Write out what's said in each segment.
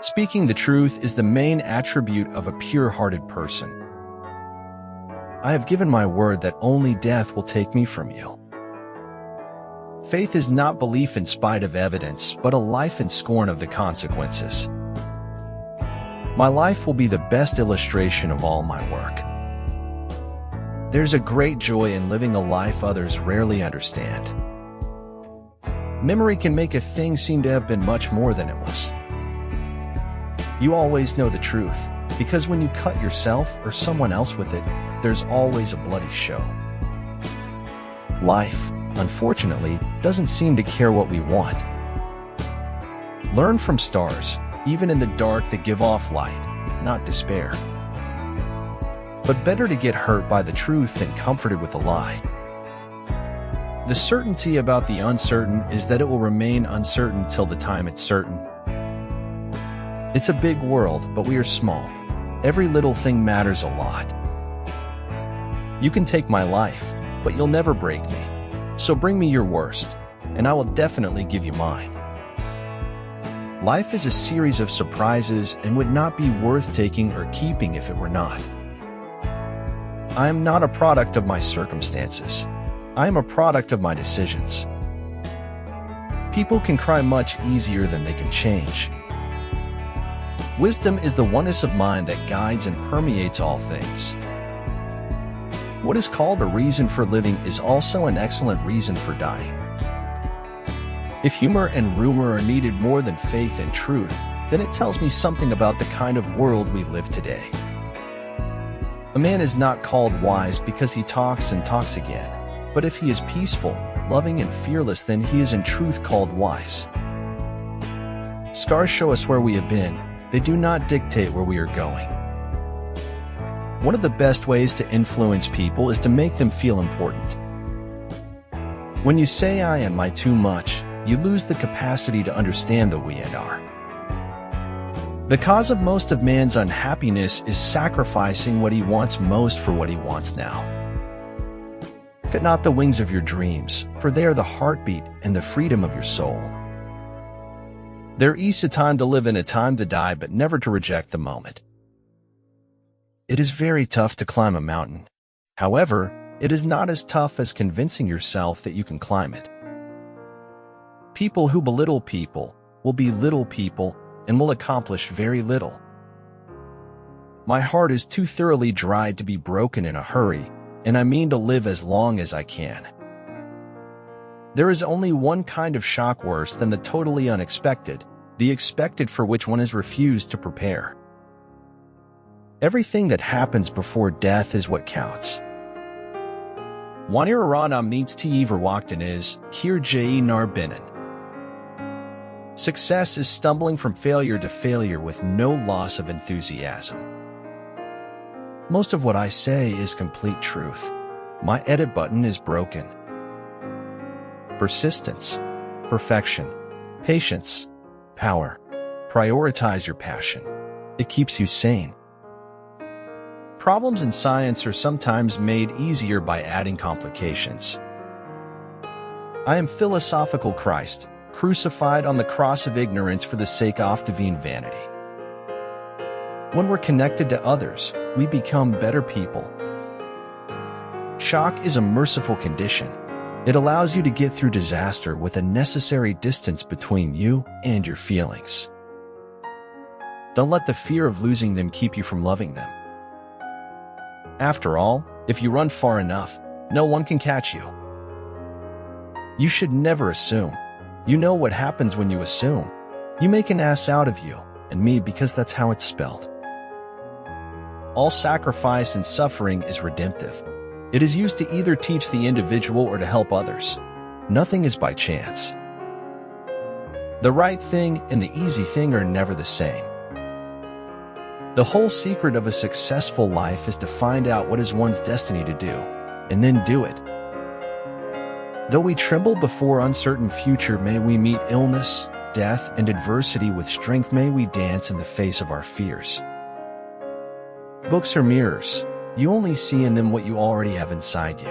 Speaking the truth is the main attribute of a pure-hearted person. I have given my word that only death will take me from you. Faith is not belief in spite of evidence, but a life in scorn of the consequences. My life will be the best illustration of all my work. There's a great joy in living a life others rarely understand. Memory can make a thing seem to have been much more than it was. You always know the truth, because when you cut yourself or someone else with it, there's always a bloody show. Life, unfortunately, doesn't seem to care what we want. Learn from stars, even in the dark, that give off light, not despair. But better to get hurt by the truth than comforted with a lie. The certainty about the uncertain is that it will remain uncertain till the time it's certain. It's a big world, but we are small. Every little thing matters a lot. You can take my life, but you'll never break me. So bring me your worst, and I will definitely give you mine. Life is a series of surprises and would not be worth taking or keeping if it were not. I am not a product of my circumstances. I am a product of my decisions. People can cry much easier than they can change. Wisdom is the oneness of mind that guides and permeates all things. What is called a reason for living is also an excellent reason for dying. If humor and rumor are needed more than faith and truth, then it tells me something about the kind of world we live today. A man is not called wise because he talks and talks again, but if he is peaceful, loving, and fearless, then he is in truth called wise. Scars show us where we have been. They do not dictate where we are going. One of the best ways to influence people is to make them feel important. When you say I and my too much, you lose the capacity to understand the we and our. The cause of most of man's unhappiness is sacrificing what he wants most for what he wants now. Cut not the wings of your dreams, for they are the heartbeat and the freedom of your soul. There is a time to live and a time to die, but never to reject the moment. It is very tough to climb a mountain. However, it is not as tough as convincing yourself that you can climb it. People who belittle people will be little people and will accomplish very little. My heart is too thoroughly dried to be broken in a hurry, and I mean to live as long as I can. There is only one kind of shock worse than the totally unexpected, the expected for which one has refused to prepare. Everything that happens before death is what counts. Wanneer Aranam needs to verwachten is, hier je naar binnen. Success is stumbling from failure to failure with no loss of enthusiasm. Most of what I say is complete truth. My edit button is broken. Persistence, perfection, patience, power. Prioritize your passion. It keeps you sane. Problems in science are sometimes made easier by adding complications. I am philosophical Christ, crucified on the cross of ignorance for the sake of divine vanity. When we're connected to others, we become better people. Shock is a merciful condition. It allows you to get through disaster with a necessary distance between you and your feelings. Don't let the fear of losing them keep you from loving them. After all, if you run far enough, no one can catch you. You should never assume. You know what happens when you assume. You make an ass out of you and me, because that's how it's spelled. All sacrifice and suffering is redemptive. It is used to either teach the individual or to help others. Nothing is by chance. The right thing and the easy thing are never the same. The whole secret of a successful life is to find out what is one's destiny to do, and then do it. Though we tremble before uncertain future, may we meet illness, death, and adversity with strength. May we dance in the face of our fears. Books are mirrors. You only see in them what you already have inside you.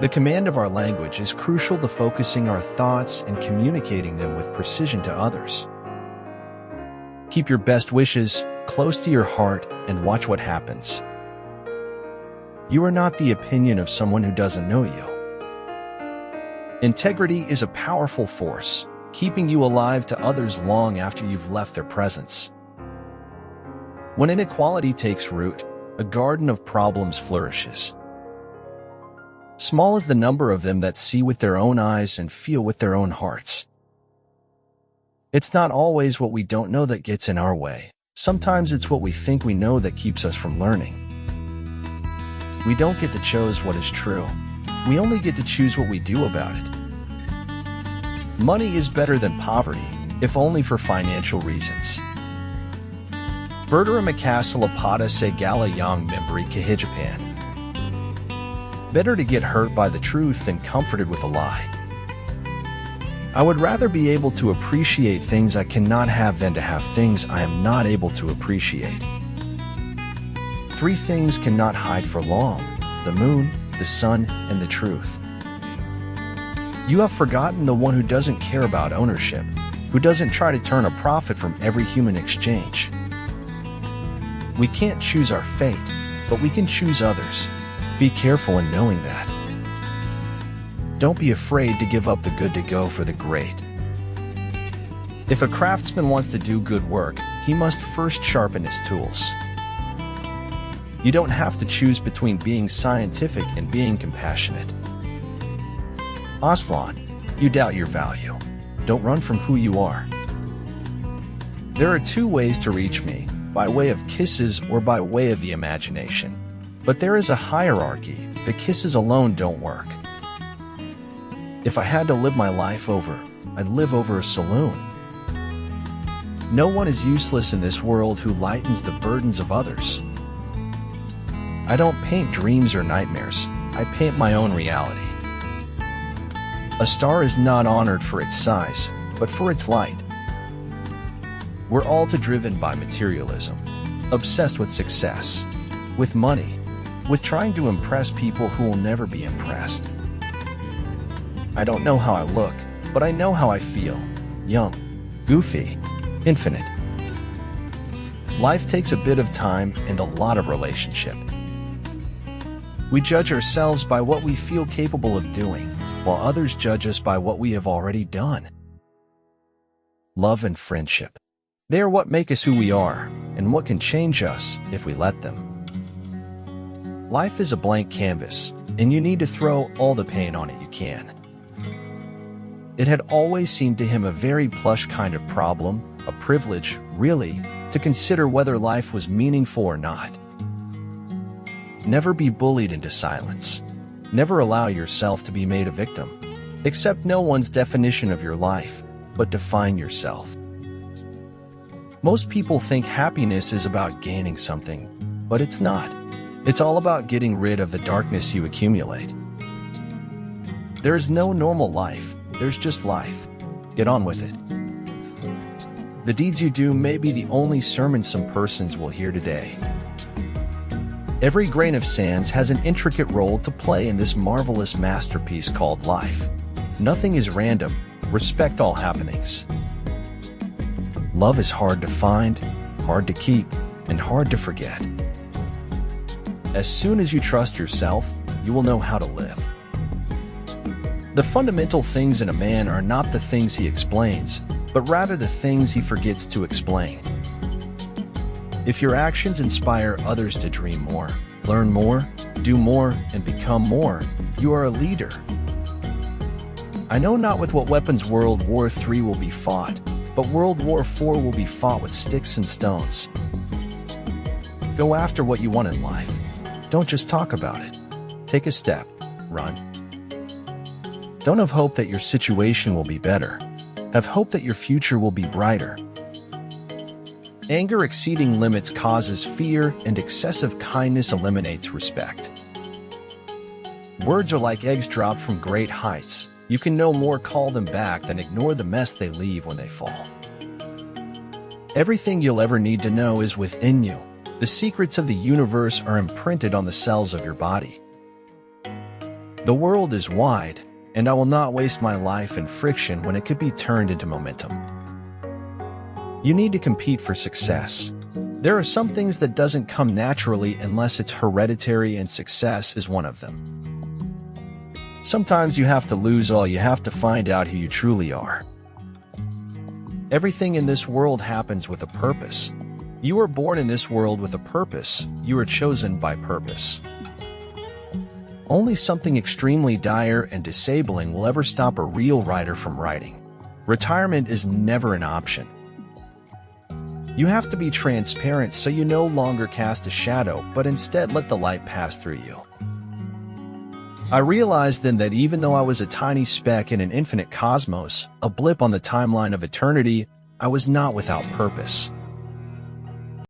The command of our language is crucial to focusing our thoughts and communicating them with precision to others. Keep your best wishes close to your heart and watch what happens. You are not the opinion of someone who doesn't know you. Integrity is a powerful force, keeping you alive to others long after you've left their presence. When inequality takes root, a garden of problems flourishes. Small is the number of them that see with their own eyes and feel with their own hearts. It's not always what we don't know that gets in our way. Sometimes it's what we think we know that keeps us from learning. We don't get to choose what is true. We only get to choose what we do about it. Money is better than poverty, if only for financial reasons. Bertara Makasalapada Segala Yang Membri Kahijapan. Better to get hurt by the truth than comforted with a lie. I would rather be able to appreciate things I cannot have than to have things I am not able to appreciate. 3 things cannot hide for long: the moon, the sun, and the truth. You have forgotten the one who doesn't care about ownership, who doesn't try to turn a profit from every human exchange. We can't choose our fate, but we can choose others. Be careful in knowing that. Don't be afraid to give up the good to go for the great. If a craftsman wants to do good work, he must first sharpen his tools. You don't have to choose between being scientific and being compassionate. Aslan, you doubt your value. Don't run from who you are. There are 2 ways to reach me, by way of kisses or by way of the imagination. But there is a hierarchy. The kisses alone don't work. If I had to live my life over, I'd live over a saloon. No one is useless in this world who lightens the burdens of others. I don't paint dreams or nightmares. I paint my own reality. A star is not honored for its size, but for its light. We're all too driven by materialism, obsessed with success, with money, with trying to impress people who will never be impressed. I don't know how I look, but I know how I feel. Young, goofy, infinite. Life takes a bit of time and a lot of relationship. We judge ourselves by what we feel capable of doing, while others judge us by what we have already done. Love and friendship. They are what make us who we are, and what can change us if we let them. Life is a blank canvas, and you need to throw all the paint on it you can. It had always seemed to him a very plush kind of problem, a privilege, really, to consider whether life was meaningful or not. Never be bullied into silence. Never allow yourself to be made a victim. Accept no one's definition of your life, but define yourself. Most people think happiness is about gaining something, but it's not. It's all about getting rid of the darkness you accumulate. There is no normal life. There's just life. Get on with it. The deeds you do may be the only sermon some persons will hear today. Every grain of sand has an intricate role to play in this marvelous masterpiece called life. Nothing is random. Respect all happenings. Love is hard to find, hard to keep, and hard to forget. As soon as you trust yourself, you will know how to live. The fundamental things in a man are not the things he explains, but rather the things he forgets to explain. If your actions inspire others to dream more, learn more, do more, and become more, you are a leader. I know not with what weapons World War III will be fought, but World War IV will be fought with sticks and stones. Go after what you want in life. Don't just talk about it. Take a step. Run. Don't have hope that your situation will be better. Have hope that your future will be brighter. Anger exceeding limits causes fear, and excessive kindness eliminates respect. Words are like eggs dropped from great heights. You can no more call them back than ignore the mess they leave when they fall. Everything you'll ever need to know is within you. The secrets of the universe are imprinted on the cells of your body. The world is wide, and I will not waste my life in friction when it could be turned into momentum. You need to compete for success. There are some things that doesn't come naturally unless it's hereditary, and success is one of them. Sometimes you have to lose all you have to find out who you truly are. Everything in this world happens with a purpose. You were born in this world with a purpose. You were chosen by purpose. Only something extremely dire and disabling will ever stop a real writer from writing. Retirement is never an option. You have to be transparent so you no longer cast a shadow, but instead let the light pass through you. I realized then that even though I was a tiny speck in an infinite cosmos, a blip on the timeline of eternity, I was not without purpose.